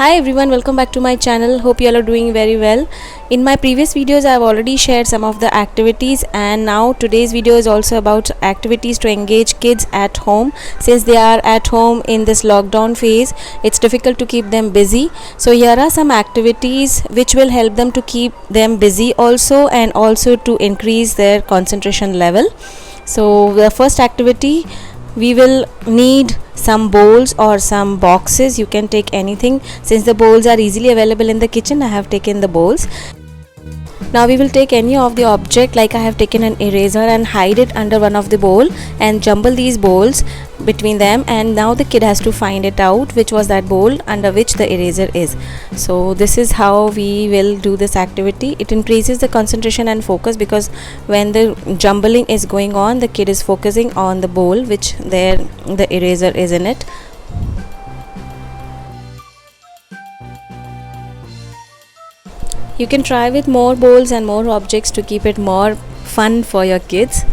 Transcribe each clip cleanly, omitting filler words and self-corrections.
Hi everyone, welcome back to my channel. Hope you all are doing very well. In my previous videos I have already shared some of the activities, and now today's video is also about activities to engage kids at home. Since they are at home in this lockdown phase, it's difficult to keep them busy. So here are some activities which will help them to keep them busy also, and also to increase their concentration level. So the first activity, we will need some bowls or some boxes. You can take anything. Since the bowls are easily available in the kitchen, I have taken the bowls. Now we will take any of the object, like I have taken an eraser and hide it under one of the bowl and jumble these bowls between them, and now the kid has to find it out which was that bowl under which the eraser is. So this is how we will do this activity. It increases the concentration and focus, because when the jumbling is going on, the kid is focusing on the bowl which the eraser is in it. You can try with more bowls and more objects to keep it more fun for your kids.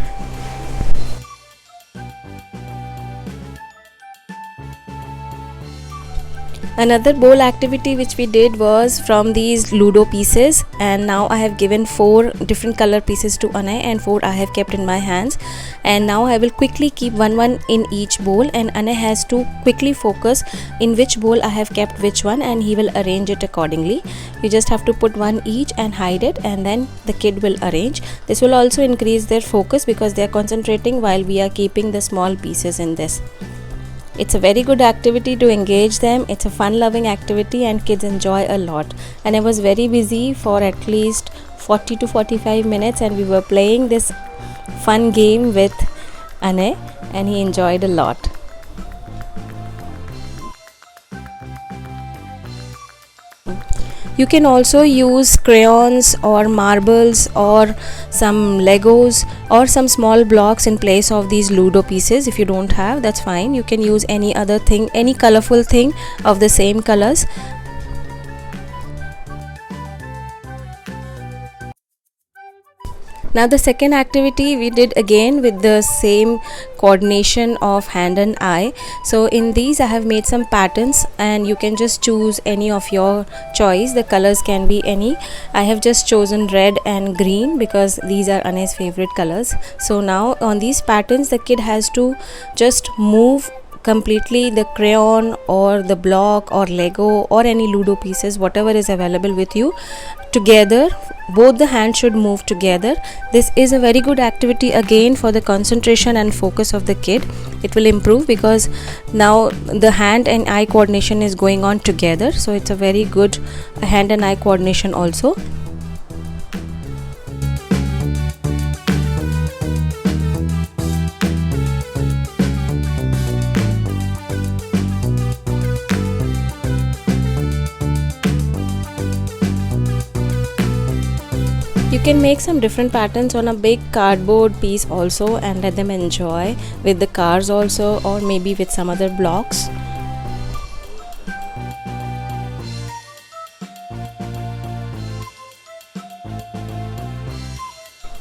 Another bowl activity which we did was from these Ludo pieces, and now I have given 4 different color pieces to Anay and 4 I have kept in my hands, and now I will quickly keep one in each bowl, and Anay has to quickly focus in which bowl I have kept which one, and he will arrange it accordingly. You just have to put one each and hide it, and then the kid will arrange. This will also increase their focus because they are concentrating while we are keeping the small pieces in this. It's a very good activity to engage them. It's a fun loving activity and kids enjoy a lot. And I was very busy for at least 40 to 45 minutes, and we were playing this fun game with Anay, and he enjoyed a lot. You can also use crayons or marbles or some Legos or some small blocks in place of these Ludo pieces. If you don't have, that's fine. You can use any other thing, any colorful thing of the same colors. Now the second activity we did again with the same coordination of hand and eye. So in these I have made some patterns, and you can just choose any of your choice. The colors can be any. I have just chosen red and green because these are Anay's favorite colors. So now on these patterns, the kid has to just move completely the crayon or the block or Lego or any Ludo pieces, whatever is available with you, together. Both the hands should move together. This is a very good activity again for the concentration and focus of the kid. It will improve because now the hand and eye coordination is going on together. So it's a very good hand and eye coordination also. You can make some different patterns on a big cardboard piece also and let them enjoy with the cars also, or maybe with some other blocks.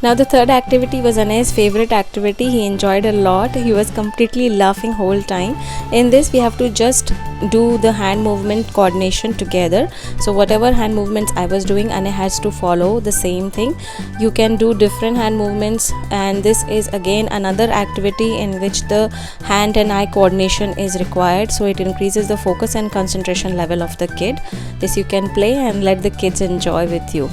Now the third activity was Anay's favorite activity. He enjoyed a lot. He was completely laughing whole time. In this we have to just do the hand movement coordination together. So whatever hand movements I was doing, Anay has to follow the same thing. You can do different hand movements, and this is again another activity in which the hand and eye coordination is required. So it increases the focus and concentration level of the kid. This you can play and let the kids enjoy with you.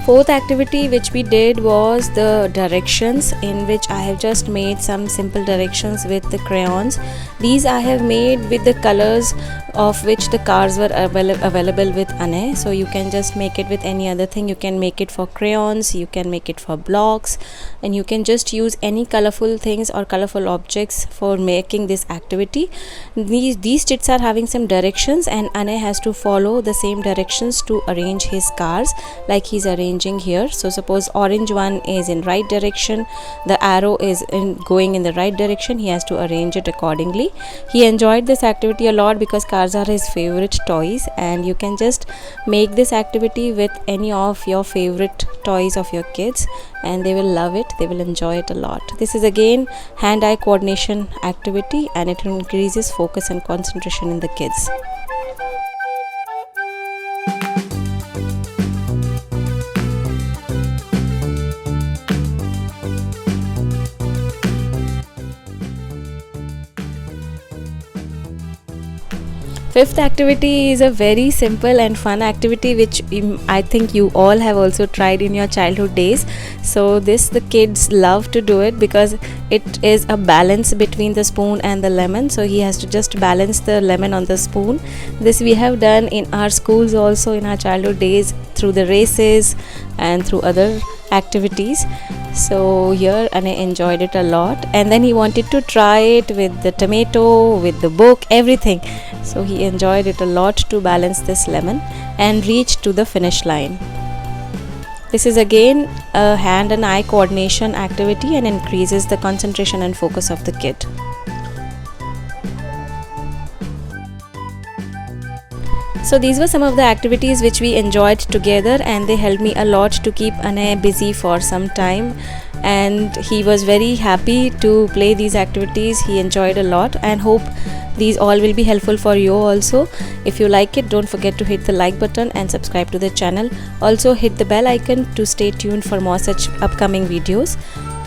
Fourth activity which we did was the directions, in which I have just made some simple directions with the crayons. These I have made with the colors of which the cars were available with Ane. So you can just make it with any other thing. You can make it for crayons, you can make it for blocks, and you can just use any colorful things or colorful objects for making this activity. These chits are having some directions, and Ane has to follow the same directions to arrange his cars, like he's arranging here. So suppose orange one is in right direction, the arrow is going in the right direction, he has to arrange it accordingly. He enjoyed this activity a lot because cars are his favorite toys, and you can just make this activity with any of your favorite toys of your kids, and they will love it, they will enjoy it a lot. This is again hand-eye coordination activity, and it increases focus and concentration in the kids. Fifth activity is a very simple and fun activity which I think you all have also tried in your childhood days. So the kids love to do it because it is a balance between the spoon and the lemon. So he has to just balance the lemon on the spoon. This we have done in our schools also in our childhood days through the races and through other activities. So here Ane enjoyed it a lot, and then he wanted to try it with the tomato, with the book, everything. So he enjoyed it a lot to balance this lemon and reach to the finish line. This is again a hand and eye coordination activity and increases the concentration and focus of the kid. So these were some of the activities which we enjoyed together, and they helped me a lot to keep Ane busy for some time, and he was very happy to play these activities. He enjoyed a lot, and hope these all will be helpful for you also. If you like it, don't forget to hit the like button and subscribe to the channel. Also hit the bell icon to stay tuned for more such upcoming videos.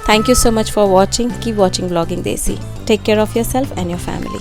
Thank you so much for watching. Keep watching Vlogging Desi. Take care of yourself and your family.